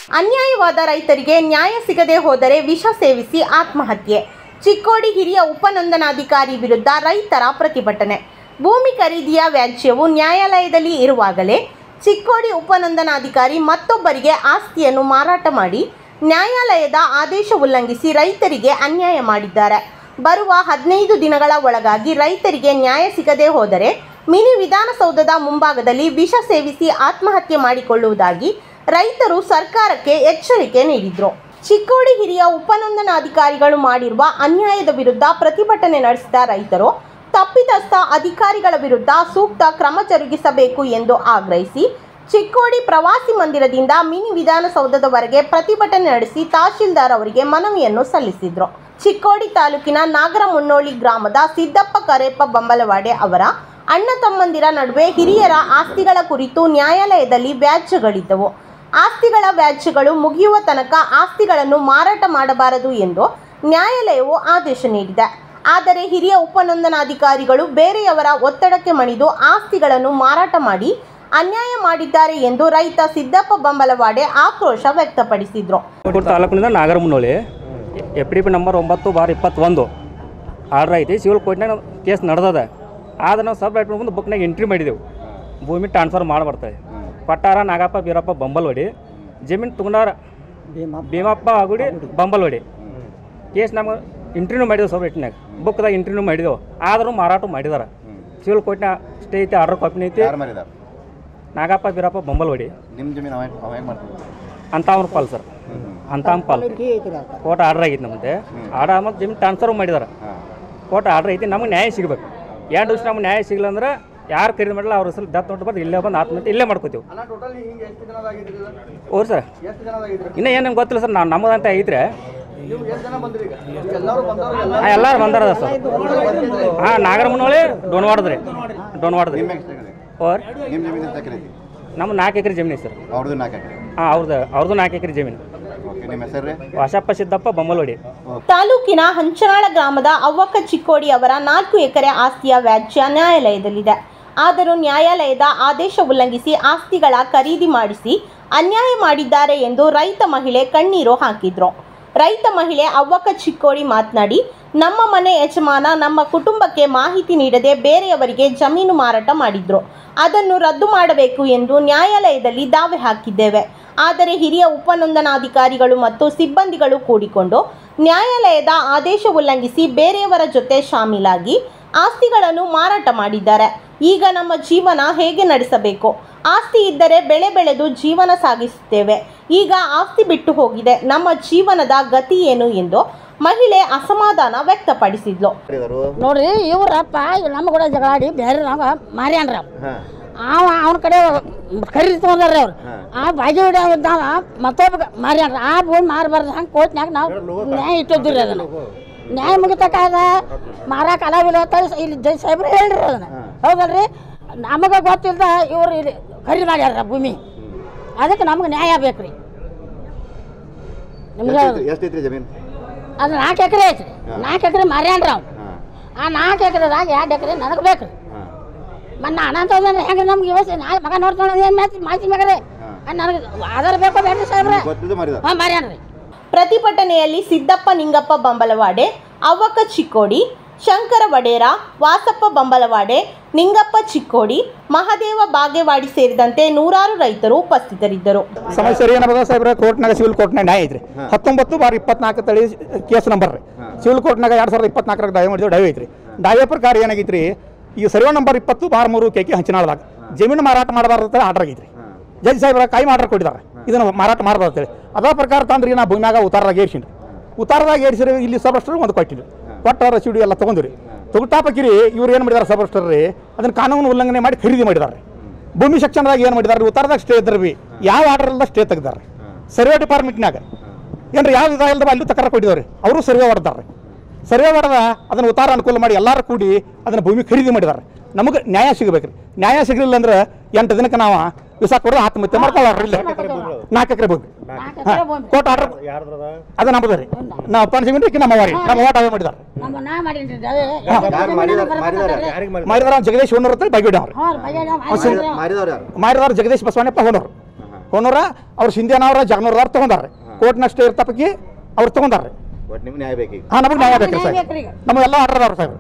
ಅನ್ಯಾಯವಾದ ರೈತರಿಗೆ ನ್ಯಾಯ ಸಿಗದೆ ಹೋದರೆ ವಿಷ ಸೇವಿಸಿ ಆತ್ಮಹತ್ಯೆ. ಚಿಕ್ಕೋಡಿ ಹಿರಿಯ ಉಪನೋಂದಣಾಧಿಕಾರಿ ವಿರುದ್ಧ ರೈತರ ಪ್ರತಿಭಟನೆ. ಭೂಮಿ ಖರೀದಿಯ ವ್ಯಾಜ್ಯವು ನ್ಯಾಯಾಲಯದಲ್ಲಿ ಇರುವಾಗಲೇ ಚಿಕ್ಕೋಡಿ ಉಪನೋಂದಣಾಧಿಕಾರಿ ಮತ್ತೊಬ್ಬರಿಗೆ ಆಸ್ತಿಯನ್ನು ಮಾರಾಟ ಮಾಡಿ ನ್ಯಾಯಾಲಯದ ಆದೇಶ ಉಲ್ಲಂಘಿಸಿ ರೈತರಿಗೆ ಅನ್ಯಾಯ ಮಾಡಿದ್ದಾರೆ. ಬರುವ 15 ದಿನಗಳ ಒಳಗಾಗಿ ರೈತರಿಗೆ ನ್ಯಾಯ ಸಿಗದೆ ಹೋದರೆ ಮಿನಿ ವಿಧಾನಸೌಧದ ಮುಂಭಾಗದಲ್ಲಿ ವಿಷ ಸೇವಿಸಿ ಆತ್ಮಹತ್ಯೆ ಮಾಡಿಕೊಳ್ಳುವುದಾಗಿ ರೈತರು ಸರ್ಕಾರಕ್ಕೆ ಎಚ್ಚರಿಕೆ ನೀಡಿದರು. ಚಿಕ್ಕೋಡಿ ಹಿರಿಯ ಉಪನೋಂದಣಾಧಿಕಾರಿಗಳು ಮಾಡಿರುವ ಅನ್ಯಾಯದ ವಿರುದ್ಧ ಪ್ರತಿಭಟನೆ ನಡೆಸಿದ ರೈತರು ತಪ್ಪಿತಸ್ಥ ಅಧಿಕಾರಿಗಳ ವಿರುದ್ಧ ಸೂಕ್ತ ಕ್ರಮ ಜರುಗಿಸಬೇಕು ಎಂದು ಆಗ್ರಹಿಸಿ ಚಿಕ್ಕೋಡಿ ಪ್ರವಾಸಿ ಮಂದಿರದಿಂದ ಮಿನಿ ವಿಧಾನಸೌಧದವರೆಗೆ ಪ್ರತಿಭಟನೆ ನಡೆಸಿ ತಹಶೀಲ್ದಾರ್ ಅವರಿಗೆ ಮನವಿಯನ್ನು ಸಲ್ಲಿಸಿದರು. ಚಿಕ್ಕೋಡಿ ತಾಲೂಕಿನ ನಾಗರಮುನ್ನೋಳಿ ಗ್ರಾಮದ ಸಿದ್ದಪ್ಪ ಕರೇಪ್ಪ ಬಂಬಲವಾಡೆ ಅವರ ಅಣ್ಣ ತಮ್ಮಂದಿರ ನಡುವೆ ಹಿರಿಯರ ಆಸ್ತಿಗಳ ಕುರಿತು ನ್ಯಾಯಾಲಯದಲ್ಲಿ ವ್ಯಾಜ್ಯಗಳಿದ್ದವು. ಆಸ್ತಿಗಳ ವ್ಯಾಜ್ಯಗಳು ಮುಗಿಯುವ ತನಕ ಆಸ್ತಿಗಳನ್ನು ಮಾರಾಟ ಮಾಡಬಾರದು ಎಂದು ನ್ಯಾಯಾಲಯವು ಆದೇಶ ನೀಡಿದೆ. ಆದರೆ ಹಿರಿಯ ಉಪನೋಂದಣಾಧಿಕಾರಿಗಳು ಬೇರೆಯವರ ಒತ್ತಡಕ್ಕೆ ಮಣಿದು ಆಸ್ತಿಗಳನ್ನು ಮಾರಾಟ ಮಾಡಿ ಅನ್ಯಾಯ ಮಾಡಿದ್ದಾರೆ ಎಂದು ರೈತ ಸಿದ್ದಪ್ಪ ಬಂಬಲವಾಡೆ ಆಕ್ರೋಶ ವ್ಯಕ್ತಪಡಿಸಿದರು. ತಾಲೂಕಿನಿಂದ ನಾಗರಮುನ್ನೋಳಿ FDP ನಂಬರ್ 9/21 ಆರ್ಡರ್ ಐತಿ. ಸಿವಿಲ್ ಕೋರ್ಟ್ನಾಗ ಕೇಸ್ ನಡೆದದ. ಆದ್ರೆ ನಾವು ಸಬ್ ರೈಟ್ ಮುಂದೆ ಬುಕ್ನಾಗ ಎಂಟ್ರಿ ಮಾಡಿದೆವು. ಭೂಮಿ ಟ್ರಾನ್ಸ್ಫರ್ ಮಾಡಬರ್ತದೆ. ಪಟ್ಟಾರ ನಾಗಪ್ಪ ಬೀರಪ್ಪ ಬಂಬಲ್ವಾಡಿ, ಜಮೀನು ತುಗೊಂಡಾರ ಭೀಮಪ್ಪ ಆಗುಡಿ ಬಂಬಲ್ವಾಡಿ. ಕೇಸ್ ನಮ್ಗೆ ಎಂಟ್ರಿನೂ ಮಾಡಿದೆವು. ಸಬ್ ರೈಟ್ನಾಗ ಬುಕ್ದಾಗ ಎಂಟ್ರಿನೂ ಮಾಡಿದೆವು. ಆದರೂ ಮಾರಾಟ ಮಾಡಿದಾರೆ. ಸಿವಿಲ್ ಕೋರ್ಟ್ನ ಸ್ಟೇ ಐತಿ, ಆರ್ಡರ್ ಕಾಪಿನ ಐತಿ. ನಾಗಪ್ಪ ಬೀರಪ್ಪ ಬಂಬಲ್ವಾಡಿ ಅಂತ ಅವ್ರ ಪಾಲ್ ಸರ್, ಅಂತ ಪಾಲ್ ಕೋರ್ಟ್ ಆರ್ಡರ್ ಆಗೈತಿ. ನಮ್ಮಂತೆ ಆರ್ಡರ್ ಮತ್ತು ಜಮೀನು ಟ್ರಾನ್ಸ್ಫರ್ ಮಾಡಿದಾರೆ. ಕೋರ್ಟ್ ಆರ್ಡರ್ ಐತಿ. ನಮಗೆ ನ್ಯಾಯ ಸಿಗಬೇಕು. 2 ವರ್ಷ ನಮ್ಗೆ ನ್ಯಾಯ ಸಿಗಲ್ಲ ಅಂದ್ರೆ ಯಾರು ಖರೀದಿ ಮಾಡಲ್ಲ ಅವ್ರ ಹೆಸರು ಡೆತ್ ನೋಟ್ ಬಂದು ಇಲ್ಲೇ ಬಂದು ಆತ್ಮಹತ್ಯೆ ಇಲ್ಲೇ ಮಾಡ್ಕೋತೀವಿ. ಓರ್ ಸರ್ ಇನ್ನೂ ಏನು ನಮ್ಗೆ ಗೊತ್ತಿಲ್ಲ ಸರ್. ನಮ್ಮದಂತ ಐತ್ರೆ ಎಲ್ಲರೂ ಬಂದಾರದ ಸರ್. ಹಾಂ, ನಾಗರಮುನ್ನೋಳಿ ಡೋನ್ವಾಡದ್ರಿ ಓರ್ ನಮ್ಮ 4 ಎಕರೆ ಜಮೀನು ಸರ್. ಹಾಂ, ಅವ್ರದ್ದು 4 ಎಕರೆ ಜಮೀನು. ವಾಸಪ್ಪ ಸಿದ್ದಪ್ಪ ಬಂಬಲ್ವಾಡಿ. ತಾಲೂಕಿನ ಹಂಚನಾಳ ಗ್ರಾಮದ ಅವ್ವಕ್ಕ ಚಿಕ್ಕೋಡಿ ಅವರ 4 ಎಕರೆ ಆಸ್ತಿಯ ವ್ಯಾಜ್ಯ ನ್ಯಾಯಾಲಯದಲ್ಲಿದೆ. ಆದರೂ ನ್ಯಾಯಾಲಯದ ಆದೇಶ ಉಲ್ಲಂಘಿಸಿ ಆಸ್ತಿಗಳ ಖರೀದಿ ಮಾಡಿಸಿ ಅನ್ಯಾಯ ಮಾಡಿದ್ದಾರೆ ಎಂದು ರೈತ ಮಹಿಳೆ ಕಣ್ಣೀರು ಹಾಕಿದ್ರು. ರೈತ ಮಹಿಳೆ ಅವ್ವಕ್ಕ ಚಿಕ್ಕೋಡಿ ಮಾತನಾಡಿ, ನಮ್ಮ ಮನೆ ಯಜಮಾನ ನಮ್ಮ ಕುಟುಂಬಕ್ಕೆ ಮಾಹಿತಿ ನೀಡದೆ ಬೇರೆಯವರಿಗೆ ಜಮೀನು ಮಾರಾಟ ಮಾಡಿದ್ರು. ಅದನ್ನು ರದ್ದು ಮಾಡಬೇಕು ಎಂದು ನ್ಯಾಯಾಲಯದಲ್ಲಿ ದಾವೆ ಹಾಕಿದ್ದೇವೆ. ಆದರೆ ಹಿರಿಯ ಉಪನೋಂದಣಾಧಿಕಾರಿಗಳು ಮತ್ತು ಸಿಬ್ಬಂದಿಗಳು ಕೂಡಿಕೊಂಡು ನ್ಯಾಯಾಲಯದ ಆದೇಶ ಉಲ್ಲಂಘಿಸಿ ಬೇರೆಯವರ ಜೊತೆ ಶಾಮೀಲಾಗಿ ಆಸ್ತಿಗಳನ್ನು ಮಾರಾಟ ಮಾಡಿದ್ದಾರೆ. ಈಗ ನಮ್ಮ ಜೀವನ ಹೇಗೆ ನಡೆಸಬೇಕು? ಆಸ್ತಿ ಇದ್ದರೆ ಬೆಳೆ ಬೆಳೆದು ಜೀವನ ಸಾಗಿಸುತ್ತೇವೆ. ಈಗ ಆಸ್ತಿ ಬಿಟ್ಟು ಹೋಗಿದೆ. ನಮ್ಮ ಜೀವನದ ಗತಿ ಏನು ಎಂದು ಮಹಿಳೆ ಅಸಮಾಧಾನ ವ್ಯಕ್ತಪಡಿಸಿದ್ಲು. ನೋಡ್ರಿ, ಇವ್ರಪ್ಪ ನಮ್ಮ ಕೂಡ ಜಗಳಾಡಿ ಬೇರೆ ಮಾರ್ಯಾನ್ರ ಅವನ ಕಡೆ ಖರೀದಿ ತೊಗೊಂಡ್ರಿ. ಅವ್ರು ಆ ಬಾಜು ಇದ್ದಾವ ಮತ್ತೊಬ್ಬ ಮಾರ್ಯಾನ್ರ. ಆ ಭೂಮಿ ಮಾರಬಾರ್ದು ಹಂಗೆ ಕೋರ್ಟ್ನಾಗ ನಾವು ನ್ಯಾಯ ಇಟ್ಟಿದ್ದೀರಿ. ಅದನ್ನು ನ್ಯಾಯ ಮುಗಿತಕ್ಕಾದ ಮಾರಾಕ ಅಲಾವಿಲ್ಲ ಇಲ್ಲಿ ಜೈ ಸಾಹೇಬ್ರು ಹೇಳ್ರಿ. ಅದನ್ನು ಹೌದಲ್ರಿ, ನಮಗೆ ಗೊತ್ತಿಲ್ದ ಇವ್ರು ಇಲ್ಲಿ ಖರೀದಿ ಮಾಡ್ಯಾರ ಭೂಮಿ. ಅದಕ್ಕೆ ನಮ್ಗೆ ನ್ಯಾಯ ಬೇಕು ರೀ. ನಿಮ್ಗೆ ಅದು 4 ಎಕರೆ ಐತ್ರಿ. 4 ಎಕರೆ ಮಾರ್ಯಾನ್ರಿ ಅವ್ನು. ಆ 4 ಎಕರೆದಾಗ 2 ಎಕರೆ ನನಗೆ ಬೇಕು ರೀ. ಮತ್ತು ನಾನು ಅಂತಂದ್ರೆ ಹೆಂಗೆ ನಮ್ಗೆ ಇವತ್ತು ನಾಳೆ ಮಗ ನೋಡ್ಕೊಂಡು ಏನು ಮಾಹಿತಿ ಬೇಕಾರೆ ನನಗೆ ಆಧಾರ ಬೇಕು ಬೇಡ್ರಿ ಸಾಹೇಬ್ರೆ. ಹಾಂ, ಮಾರ್ಯಾನ್ರಿ. ಪ್ರತಿಭಟನೆಯಲ್ಲಿ ಸಿದ್ದಪ್ಪ ನಿಂಗಪ್ಪ ಬಂಬಲವಾಡೆ, ಅವ್ವಕ್ಕ ಚಿಕ್ಕೋಡಿ, ಶಂಕರ ವಡೇರ, ವಾಸಪ್ಪ ಬಂಬಲವಾಡೆ, ನಿಂಗಪ್ಪ ಚಿಕ್ಕೋಡಿ, ಮಹದೇವ ಬಾಗೇವಾಡಿ ಸೇರಿದಂತೆ ನೂರಾರು ರೈತರು ಉಪಸ್ಥಿತರಿದ್ದರು. ಸಮಸ್ಯೆ ಏನದ ಸಾಹೇಬ್ರೆ, ಕೋರ್ಟ್ನಾಗ ಸಿವಿಲ್ ಕೋರ್ಟ್ನಾಗ ನ್ಯಾಯ ಐತ್ರಿ. 19/24 ತಳಿ ಕೇಸ್ ನಂಬರ್ ರೀ. ಸಿವಿಲ್ ಕೋರ್ಟ್ನಾಗ 2024 ದಾವೆ ಮಾಡಿದ್ರು. ದಾವೆ ಐತ್ರಿ. ದಾವೆ ಪ್ರಕಾರ ಏನಾಗೈತ್ರಿ, ಈ ಸರ್ವೆ ನಂಬರ್ 20/3 KK ಹಂಚನಾಳದಾಗ ಜಮೀನು ಮಾರಾಟ ಮಾಡಬಾರ್ದು ಆರ್ಡರ್ ಆಗೈತ್ರಿ. ಜಡ್ಜ್ ಸಾಹೇಬ್ರ ಕಾಯಿ ಆರ್ಡರ್ ಕೊಟ್ಟಿದ್ದಾರೆ. ಇದನ್ನು ಮಾರಾಟ ಮಾಡಬಾರ್ದು ಅಂತೇಳಿ. ಅದ ಪ್ರಕಾರ ತಂದ್ರಿ ನಾ ಭೂಮಿಯಾಗ ಉತ್ತಾರದಾಗ ಏರ್ಸಿನ್ರಿ. ಉತ್ತಾರದಾಗ ಏರ್ಸಿರಿ ಇಲ್ಲಿ ಸಬಸ್ಟರ್ ಒಂದು ಕೊಟ್ಟಿರಿ. ಕೊಟ್ಟ ರಸೀಡಿ ಎಲ್ಲ ತೊಗೊಂಡ್ರಿ. ತೊಗೊಟ್ಟಾಪಕ್ಕಿರಿ ಇವ್ರು ಏನು ಮಾಡಿದಾರೆ ಸಬಸ್ಟರ್ ರೀ, ಅದನ್ನು ಕಾನೂನು ಉಲ್ಲಂಘನೆ ಮಾಡಿ ಖರೀದಿ ಮಾಡಿದ್ದಾರೆ. ಭೂಮಿ ಸೆಕ್ಷನ್ದಾಗ ಏನು ಮಾಡಿದಾರೆ, ಉತ್ತಾರದಾಗ ಸ್ಟೇ ಇದ್ರೆ ಬಿ ಯಾವ ಆರ್ಡರ್ ಇಲ್ಲದ ಸ್ಟೇ ತೆಗ್ದಾರೆ. ಸರ್ವೆ ಡಿಪಾರ್ಟ್ಮೆಂಟ್ನಾಗ ಏನ್ರಿ ಯಾವ ಇದಾಗಲ್ದ ಅಲ್ಲಿ ತಕರ ಕೊಟ್ಟಿದ್ದಾರೆ. ಅವರು ಸರ್ವೆ ಹೊಡೆದಾರೆ. ಸರ್ವೆ ಹೊಡೆದ ಅದನ್ನು ಉತ್ತಾರ ಅನುಕೂಲ ಮಾಡಿ ಎಲ್ಲರೂ ಕೂಡಿ ಅದನ್ನು ಭೂಮಿ ಖರೀದಿ ಮಾಡಿದ್ದಾರೆ. ನಮಗೆ ನ್ಯಾಯ ಸಿಗಬೇಕು ರೀ. ನ್ಯಾಯ ಸಿಗಲಿಲ್ಲ ಅಂದ್ರೆ 8 ದಿನಕ್ಕೆ ನಾವು ವಿಸ ಕೊಡೋದು ಆತ್ಮಹತ್ಯೆ ಮಾಡ್ಕೊಳ್ಳೋರು. ಇಲ್ಲ 4 ಎಕರೆ ಭೂಮಿ ಕೋರ್ಟ್ ಆರ್ಡರ್ ಅದು ನಮ್ಮದು ರೀ. ನಾವು ಅಪ್ಪನ ಜಮೀನು ನಮ್ಮ ವಾರಿ ನಮ್ಮ ಓಟ್ ಅವೇ ಮಾಡಿದಾರೆ. ಮಾಡಿದಾರ ಜಗದೀಶ್ ಹೊನ್ನೂರು ಅಂತ ಬೈಗೇಡಿ ಅವ್ರು. ಮಾರಿದವ್ರು ಜಗದೀಶ್ ಬಸವಣ್ಣಪ್ಪ ಹೊನ್ನೂರು. ಕೋನೂರ ಅವ್ರು ಸಿಂಧೇನವ್ರ ಜಗನೂರದವ್ರು ತೊಗೊಂಡಾರ್ರಿ ಕೋರ್ಟ್ನಾಗ ಸ್ಟೇ ಇರ್ತಪಕ್ಕಿ ಅವ್ರು ತೊಗೊಂಡಾರ್ರಿ ಒಟ್ಟು ನಿಮ್ಗೆ ನ್ಯಾಯ ಬೇಕೀಗ ಹಾಂ ನಮಗೆ ನ್ಯಾಯ ಬೇಕು ನ್ಯಾಯ ಸರ್ ಬೇಕ್ರಿ ಈಗ. ನಮಗೆಲ್ಲ ಆರ್ಡರ್ ಅದಾವ್ರಿ ಸಾಹೇಬ್ರು